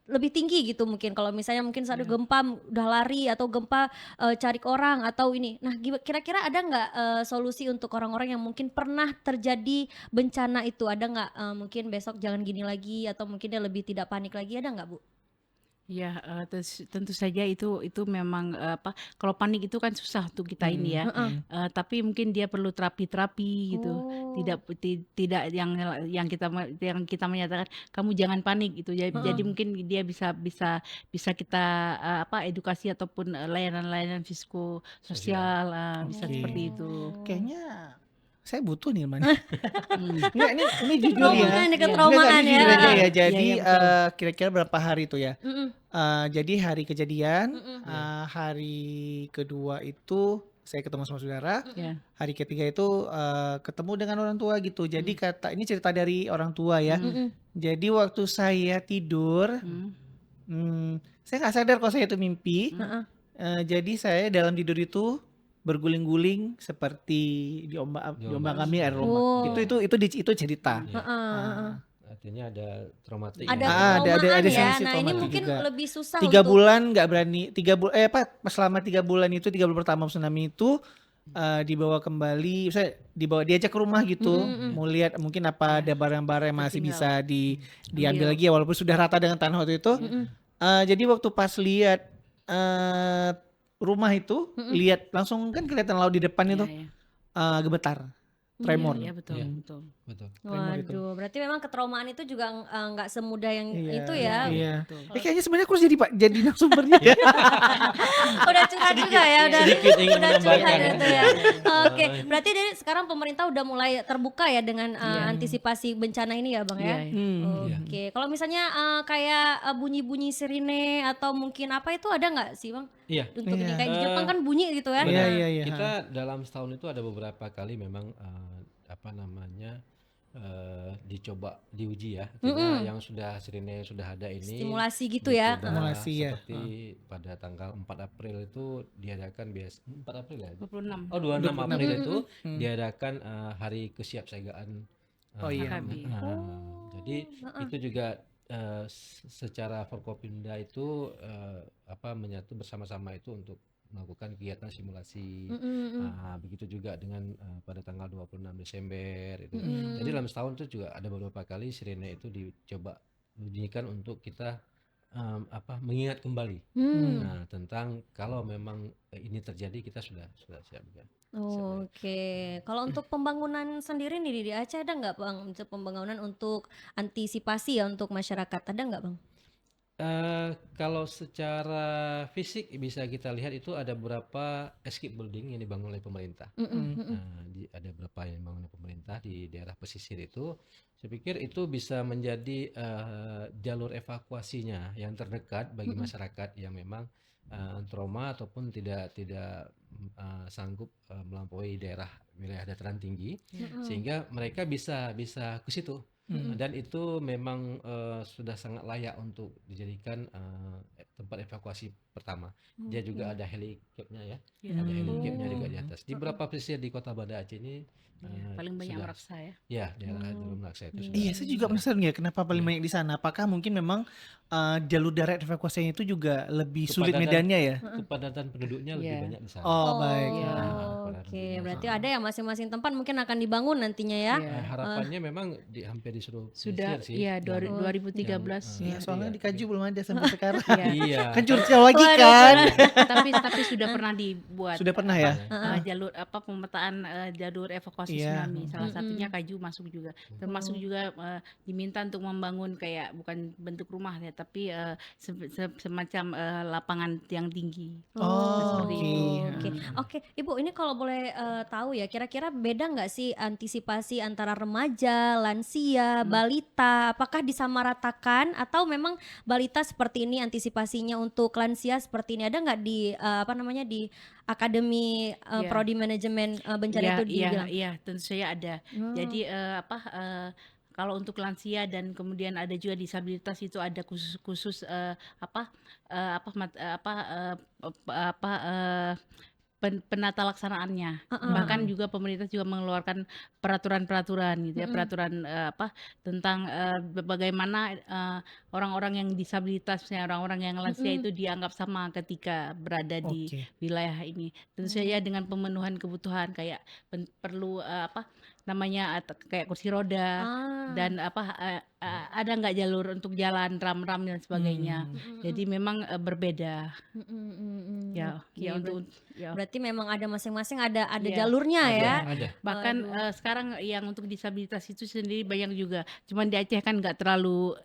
lebih tinggi gitu mungkin kalau misalnya mungkin saat gempa udah lari atau gempa cari orang atau ini. Nah, kira-kira ada nggak solusi untuk orang-orang yang mungkin pernah terjadi bencana itu? Ada nggak mungkin besok jangan gini lagi atau mungkin dia lebih tidak panik lagi? Ada nggak, Bu? Ya, tentu saja itu memang kalau panik itu kan susah untuk kita ini ya. Tapi mungkin dia perlu terapi gitu. Tidak yang kita menyatakan kamu jangan panik gitu. Jadi mungkin dia bisa kita edukasi ataupun layanan-layanan psikososial bisa seperti itu. Kayaknya saya butuh nih mana? Enggak, ini jujur ya. Ini ketraumaan Enggak, jujur ya. aja ya. Iya, Jadi iya, kira-kira berapa hari itu ya? Jadi hari kejadian, hari kedua itu saya ketemu sama saudara. Ya. Hari ketiga itu ketemu dengan orang tua gitu. Jadi ini cerita dari orang tua ya. Jadi waktu saya tidur, saya nggak sadar kalau saya itu mimpi. Jadi saya dalam tidur itu berguling-guling seperti diombang-ambing air ombak. Itu cerita. Artinya ada traumatik. Ada ada ketraumaan ya. sensi Nah, ini traumatik mungkin juga. lebih susah 3 untuk bulan nggak berani. Selama 3 bulan itu 3 bulan pertama tsunami itu dibawa kembali, saya diajak ke rumah gitu, mau lihat mungkin apa ada barang-barang yang masih bisa diambil lagi ya, walaupun sudah rata dengan tanah waktu itu. Jadi waktu pas lihat rumah itu, lihat langsung kan kelihatan laut di depan itu gemetar, tremor. Iya, betul. Betul. Waduh, berarti memang ketraumaan itu juga nggak semudah yang itu ya. Iya. Kayaknya sebenarnya aku jadi narasumbernya ya. Udah curhat juga ya, sedikit ingin udah menambahkan curhat ya. itu ya. Oke, berarti dari sekarang pemerintah udah mulai terbuka ya dengan antisipasi bencana ini ya, Bang ya. Iya. Oke, kalau misalnya kayak bunyi-bunyi sirine atau mungkin apa itu ada nggak sih, Bang? Iya. Untuk ini kayak di Jepang kan bunyi gitu ya. Iya, Benar. iya, iya. Kita dalam setahun itu ada beberapa kali memang dicoba diuji ya. Artinya yang sirine sudah ada ini Stimulasi gitu ya. sudah Stimulasi ya. seperti pada tanggal 4 April itu diadakan 4 April ya. 26. Oh, 26 April itu diadakan hari kesiapsiagaan. iya. Jadi itu juga secara Forkopimda itu menyatu bersama-sama itu untuk melakukan kegiatan simulasi. Begitu juga dengan pada tanggal 26 Desember itu. Jadi dalam setahun itu juga ada beberapa kali sirene itu dicoba bunyikan untuk kita mengingat kembali. Nah, tentang kalau memang ini terjadi kita sudah siap juga. Oke, kalau untuk pembangunan sendiri nih di Aceh ada nggak, Bang, untuk pembangunan untuk antisipasi ya untuk masyarakat, ada nggak, Bang? Kalau secara fisik bisa kita lihat itu ada beberapa escape building yang dibangun oleh pemerintah. Ada beberapa yang dibangun oleh pemerintah di daerah pesisir itu. Saya pikir itu bisa menjadi jalur evakuasinya yang terdekat bagi masyarakat yang memang trauma ataupun tidak sanggup melampaui wilayah dataran tinggi, sehingga mereka bisa ke situ. Dan itu memang sudah sangat layak untuk dijadikan tempat evakuasi pertama. Dia juga ada helicapnya ya, ada helicapnya juga di atas. Di beberapa pesisir di Kota Banda Aceh ini paling banyak sudah, meraksa ya. ya daerah Jalur Meraksa itu sudah. Iya, saya juga penasaran ya kenapa paling banyak di sana. Apakah mungkin memang jalur darat evakuasinya itu juga lebih sulit Kepadatan- medannya ya? Kepadatan penduduknya lebih Iya. banyak di sana. Oh, baik. Iya. Oke, berarti ada yang masing-masing tempat mungkin akan dibangun nantinya ya. Iya. Harapannya memang hampir di seluruh Sudah pesisir sih. iya yang- 2013. Iya, soalnya Iya. di Kaju belum ada sampai sekarang. Iya. Kan curcol lagi kan. tapi sudah pernah dibuat. Sudah pernah ya? Jalur pemetaan jalur evakuasi Iya. tsunami. Salah satunya Kaju masuk juga. Termasuk juga diminta untuk membangun kayak bukan bentuk rumah ya, tapi semacam lapangan yang tinggi. Oh, Seperti oke. itu. Oke, Ibu, ini kalau boleh tahu ya, kira-kira beda nggak sih antisipasi antara remaja, lansia, balita? Apakah disamaratakan atau memang balita seperti ini antisipasinya untuk lansia seperti ini? Ada nggak di di Akademi Iya. Prodi Manajemen Bencana Iya, itu iya, dibilang? iya, tentu saja ada. Jadi kalau untuk lansia dan kemudian ada juga disabilitas itu ada khusus penata laksanaannya. Bahkan juga pemerintah juga mengeluarkan peraturan-peraturan gitu ya, peraturan tentang bagaimana orang-orang yang disabilitas, misalnya orang-orang yang lansia itu dianggap sama ketika berada di Oke. wilayah ini. Tentu saja dengan pemenuhan kebutuhan kayak perlu kayak kursi roda dan ada nggak jalur untuk jalan ram-ram dan sebagainya. Jadi memang berbeda. Ya, Oke, ya untuk ya. Berarti memang ada masing-masing ada Iya, jalurnya ya. Ada. Bahkan sekarang yang untuk disabilitas itu sendiri banyak juga. Cuman di Aceh kan nggak terlalu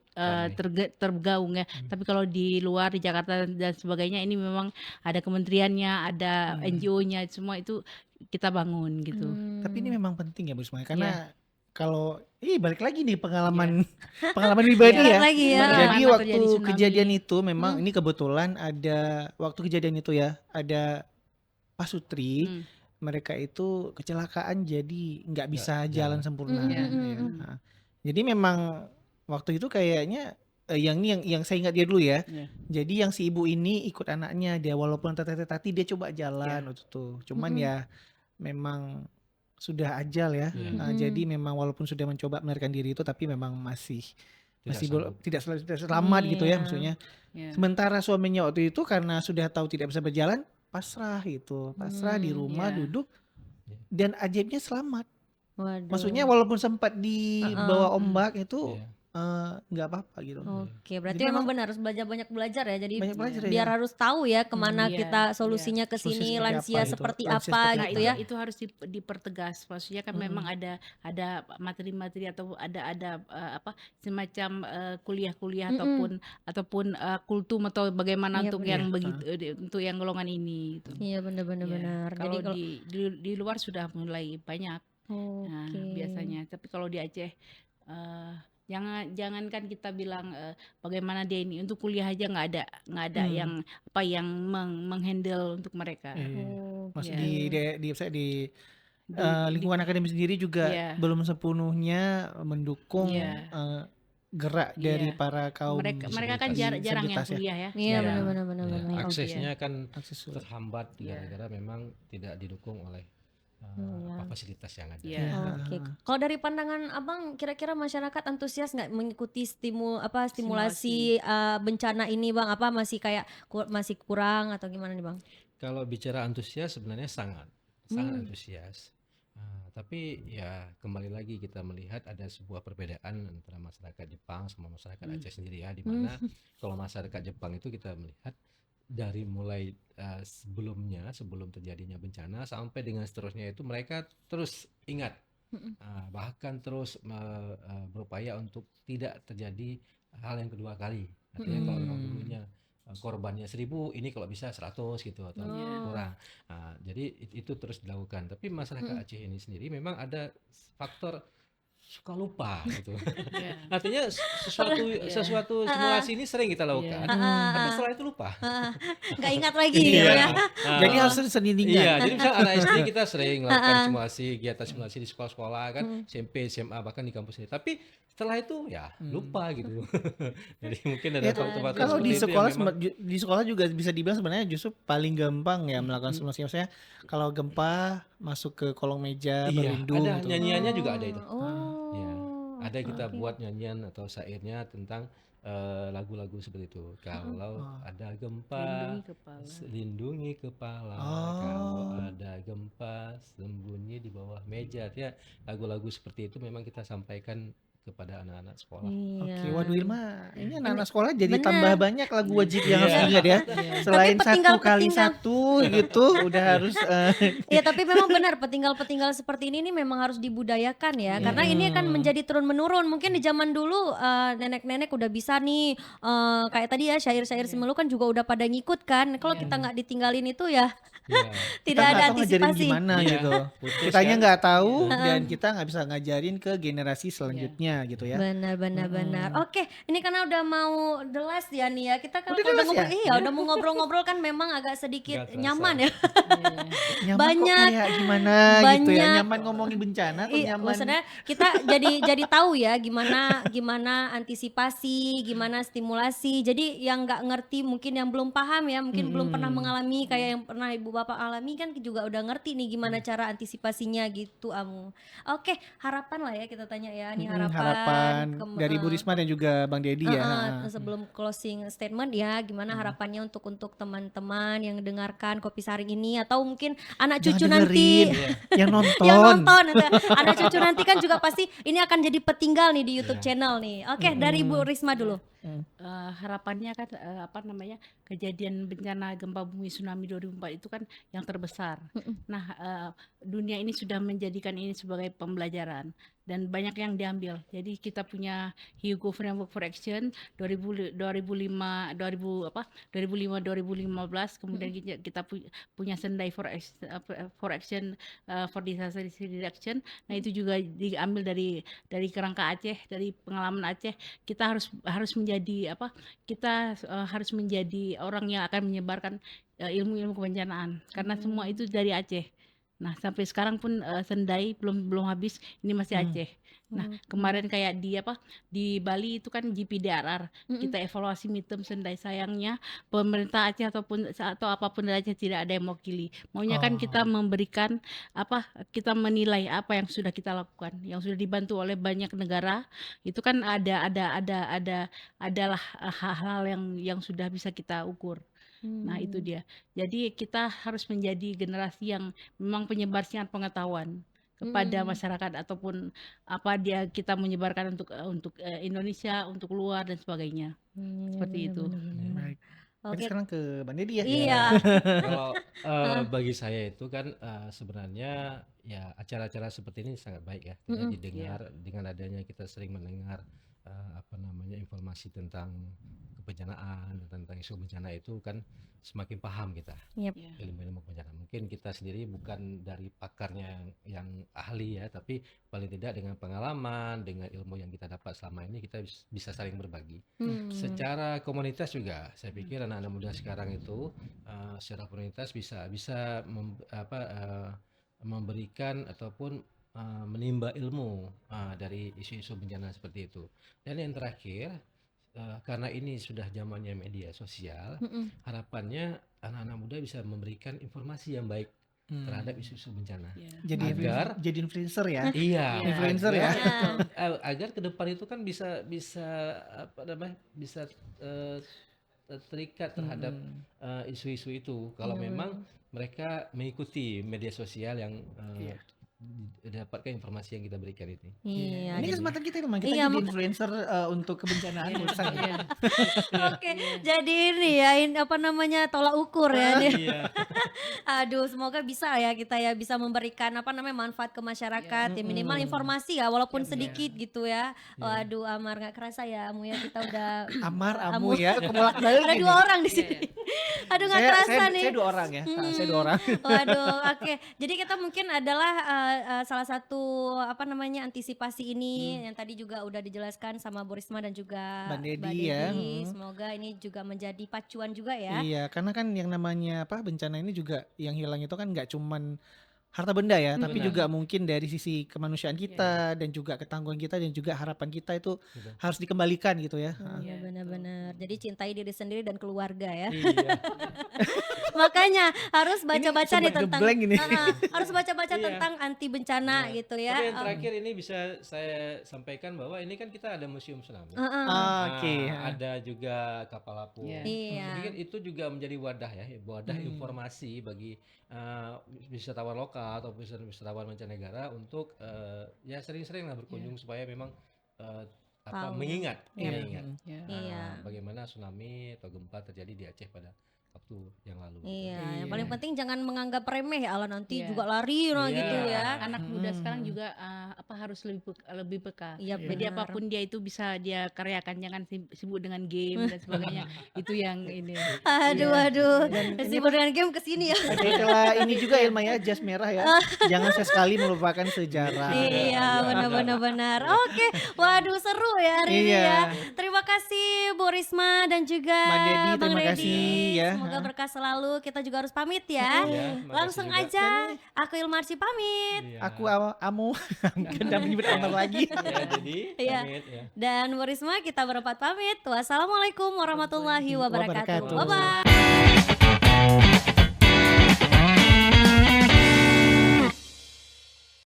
tergaung ya. Tapi kalau di luar di Jakarta dan sebagainya ini memang ada kementeriannya, ada NGO-nya, semua itu kita bangun gitu. Tapi ini memang penting ya Bu Ismail karena kalau balik lagi nih pengalaman pengalaman pribadi Balik ya. lagi ya. Jadi Bagaimana waktu terjadi tsunami. kejadian itu memang ini kebetulan ada waktu kejadian itu ya ada pasutri mereka itu kecelakaan jadi nggak bisa jalan sempurna. Ya. Nah, jadi memang waktu itu kayaknya yang saya ingat dia dulu ya. Iya. Jadi yang si ibu ini ikut anaknya dia walaupun tati dia coba jalan waktu itu. Cuman ya memang sudah ajal ya. Nah, jadi memang walaupun sudah mencoba melarikan diri itu tapi memang masih tidak selamat gitu ya maksudnya. Ya. Sementara suaminya waktu itu karena sudah tahu tidak bisa berjalan pasrah gitu. Pasrah di rumah duduk dan ajaibnya selamat. Waduh. Maksudnya walaupun sempat dibawa ombak itu Iya. nggak apa-apa gitu. Oke, berarti Jadi memang benar harus banyak belajar ya. Jadi Banyak belajar ya. biar harus tahu ya kemana Iya, kita solusinya ke Solusi sini, seperti lansia apa gitu. seperti Lansia apa seperti gitu Nah, ya. itu harus dipertegas. Maksudnya kan memang ada materi-materi atau ada semacam kuliah-kuliah ataupun kultum atau bagaimana Iya, untuk benar. yang begitu untuk yang golongan ini gitu. Iya benar-benar Ya, benar. Jadi kalau di luar sudah mulai banyak. Nah, oke. biasanya. Tapi kalau di Aceh jangankan kita bilang bagaimana dia ini untuk kuliah aja nggak ada yang menghandle untuk mereka. Maksud Iya. di lingkungan akademi sendiri juga Iya. belum sepenuhnya mendukung Iya. gerak dari para kaum Mereka kan jarang yang disabilitas ya. kuliah ya. Iya Ya, benar-benar ya, benar. aksesnya kan Akses sulit. terhambat gara-gara memang tidak didukung oleh fasilitas yang ada. Iya. Oke. Kalau dari pandangan Abang, kira-kira masyarakat antusias nggak mengikuti stimulasi bencana ini, Bang? Apa masih kayak masih kurang atau gimana nih, Bang? Kalau bicara antusias sebenarnya sangat antusias. Tapi ya kembali lagi kita melihat ada sebuah perbedaan antara masyarakat Jepang sama masyarakat Aceh sendiri ya, di mana kalau masyarakat Jepang itu kita melihat dari mulai sebelum terjadinya bencana sampai dengan seterusnya itu mereka terus ingat, bahkan terus berupaya untuk tidak terjadi hal yang kedua kali. Artinya kalau memang dulunya korbannya 1000, ini kalau bisa 100 gitu atau kurang. Jadi itu terus dilakukan. Tapi masyarakat Aceh ini sendiri memang ada faktor suka lupa gitu. Iya. Artinya sesuatu simulasi ini sering kita lakukan, tapi setelah itu lupa. Nggak ingat lagi gitu ya. Jadi harus sendirian. Iya, jadi misal anak SD kita sering lakukan simulasi, kegiatan simulasi di sekolah-sekolah kan, SMP, SMA, bahkan di kampus ini. Tapi setelah itu ya lupa gitu. Jadi mungkin ada faktor-faktor Kalau di seperti itu sekolah yang memang- di sekolah juga bisa dibilang sebenarnya justru paling gampang ya melakukan simulasi. Maksudnya kalau gempa masuk ke kolong meja iya, berlindung ada gitu. nyanyiannya juga ada itu. Oh. Ya, ada kita buat nyanyian atau syairnya tentang lagu-lagu seperti itu. Kalau ada gempa, Lindungi kepala. lindungi kepala. Kalau ada gempa, sembunyi di bawah meja. Ya, lagu-lagu seperti itu memang kita sampaikan kepada anak-anak sekolah. Oke, Iya. waduh Irma, ini anak-anak sekolah jadi bener. tambah banyak lagu wajib yang harus Iya. diingat ya. Selain Tapi satu kali petinggal- satu gitu, udah harus Iya, tapi memang benar petinggal-petinggal seperti ini memang harus dibudayakan ya, karena ini akan menjadi turun menurun. Mungkin di zaman dulu nenek-nenek udah bisa nih kayak tadi ya syair-syair Simelu kan juga udah pada ngikut kan. Kalau kita nggak ditinggalin itu ya Iya. tidak kita ada nggak tahu ngajarin antisipasi. gimana Iya, gitu. putus Kitanya kan. nggak tahu dan kita nggak bisa ngajarin ke generasi selanjutnya gitu ya. Benar. Oke, ini karena udah mau the last ya nih ya. Kita kalau Udah the udah last ngobrol, ya? iya udah mau ngobrol-ngobrol kan memang agak sedikit Nggak terasa. nyaman ya. Nyaman Banyak- kok kayak gimana gitu ya. banyak- Nyaman ngomongin bencana atau Iya, nyaman maksudnya kita jadi tahu ya gimana antisipasi, gimana stimulasi. Jadi yang nggak ngerti mungkin yang belum paham ya, mungkin belum pernah mengalami kayak yang pernah ibu bapak alami kan juga udah ngerti nih gimana cara antisipasinya gitu Amu. Oke, harapan lah ya kita tanya ya, nih harapan dari Bu Risma dan juga Bang Deddy ya. sebelum closing statement ya, gimana harapannya untuk teman-teman yang dengarkan Kopi Saring ini atau mungkin anak Jangan cucu nanti dengerin, yang nonton. yang nonton anak cucu nanti kan juga pasti ini akan jadi petinggal nih di YouTube channel nih. Oke, dari Bu Risma dulu. Harapannya kan apa namanya kejadian bencana gempa bumi tsunami 2004 itu kan yang terbesar. Nah, dunia ini sudah menjadikan ini sebagai pembelajaran dan banyak yang diambil. Jadi kita punya Hugo Framework for Action 2005 2015, kemudian kita punya Sendai for Action for Disaster Reduction. Nah, itu juga diambil dari kerangka Aceh, dari pengalaman Aceh. Kita harus menjadi apa? Kita harus menjadi orang yang akan menyebarkan ilmu-ilmu kebencanaan karena semua itu dari Aceh. Nah, sampai sekarang pun Sendai belum habis, ini masih Aceh. Nah, kemarin kayak di Bali itu kan GPDRR, kita evaluasi mitem Sendai. Sayangnya pemerintah Aceh atau apapun dari Aceh tidak ada yang mewakili. Maunya kan kita memberikan kita menilai apa yang sudah kita lakukan, yang sudah dibantu oleh banyak negara. Itu kan adalah hal-hal yang sudah bisa kita ukur. Nah, itu dia. Jadi kita harus menjadi generasi yang memang penyebar siar pengetahuan kepada masyarakat ataupun kita menyebarkan untuk Indonesia, untuk luar dan sebagainya. Seperti itu. Baik. Jadi Oke. sekarang ke Bang Deddy ya. Iya. Kalau bagi saya itu kan sebenarnya ya acara-acara seperti ini sangat baik ya, tidak didengar dengan adanya kita sering mendengar informasi tentang kebencanaan, tentang isu bencana itu kan semakin paham kita Yep. ilmu-ilmu bencana. Mungkin kita sendiri bukan dari pakarnya yang ahli ya, tapi paling tidak dengan pengalaman, dengan ilmu yang kita dapat selama ini kita bisa saling berbagi. Secara komunitas juga, saya pikir anak-anak muda sekarang itu secara komunitas bisa memberikan ataupun menimba ilmu dari isu-isu bencana seperti itu. Dan yang terakhir, karena ini sudah zamannya media sosial, harapannya anak-anak muda bisa memberikan informasi yang baik terhadap isu-isu bencana. Jadi influencer ya. Iya, Influencer ya. agar ke depan itu kan bisa terikat terhadap isu-isu itu. Kalau memang mereka mengikuti media sosial yang dapatkan informasi yang kita berikan ini. Iya. Ini kesempatan kita teman kita Iya, jadi influencer untuk kebencanaan bosan. Oke, jadi ini ya tolak ukur ya nih. Aduh, semoga bisa ya kita ya bisa memberikan manfaat ke masyarakat ya minimal informasi ya walaupun sedikit gitu ya. Waduh, Amar nggak kerasa ya Amu ya kita udah Amar, Amu ya, kebolak-balik ada ini. 2 orang di sini. Aduh nggak kerasa nih. Saya 2 orang ya. Saya 2 orang. Waduh, oke. Jadi kita mungkin adalah salah satu antisipasi ini yang tadi juga udah dijelaskan sama Bu Risma dan juga Bang Dedi Mbak ya. Dedi. Semoga ini juga menjadi pacuan juga ya. Iya, karena kan yang namanya bencana ini juga yang hilang itu kan nggak cuman harta benda ya, tapi juga mungkin dari sisi kemanusiaan kita dan juga ketangguhan kita dan juga harapan kita itu harus dikembalikan gitu ya. Iya benar-benar. Jadi cintai diri sendiri dan keluarga ya. Iya. Makanya harus baca-baca Ini nih tentang ngeblank ini. harus baca-baca Iya. tentang anti bencana gitu ya. Tapi yang terakhir ini bisa saya sampaikan bahwa ini kan kita ada museum tsunami. Oke. Ada juga kapal apung. Iya. Iya. Jadi kan itu juga menjadi wadah ya, wadah informasi bagi wisatawan lokal atau wisatawan mancanegara untuk ya sering-sering lah berkunjung supaya memang Tahu. mengingat Iya. bagaimana tsunami atau gempa terjadi di Aceh pada waktu yang lalu. Iya, yang paling penting jangan menganggap remeh ya, nanti Iya. juga lari gitu ya. Anak muda sekarang juga harus lebih peka. Iya, Jadi benar. apapun dia itu bisa dia karyakan, jangan sibuk dengan game dan sebagainya. Itu yang ini. Aduh. Sibuk dengan game kesini ya. Ada istilah ini juga Ilma ya, jas merah ya. Jangan sesekali melupakan sejarah. Iya, benar. Oke, waduh seru ya hari ini Iya. ya. Terima kasih Bu Risma dan juga Bang Dedi, Bang terima Dedi. kasih ya. Semoga berkah selalu. Kita juga harus pamit ya. Iya, makasih Langsung juga. aja, aku Ilmarsi pamit. Iya. Aku Amu udah menyebut Amar lagi. Ya, jadi Iya. pamit ya. Dan Bu Risma kita berempat pamit. Wassalamualaikum warahmatullahi wabarakatuh. Wabarakatuh. Bye bye.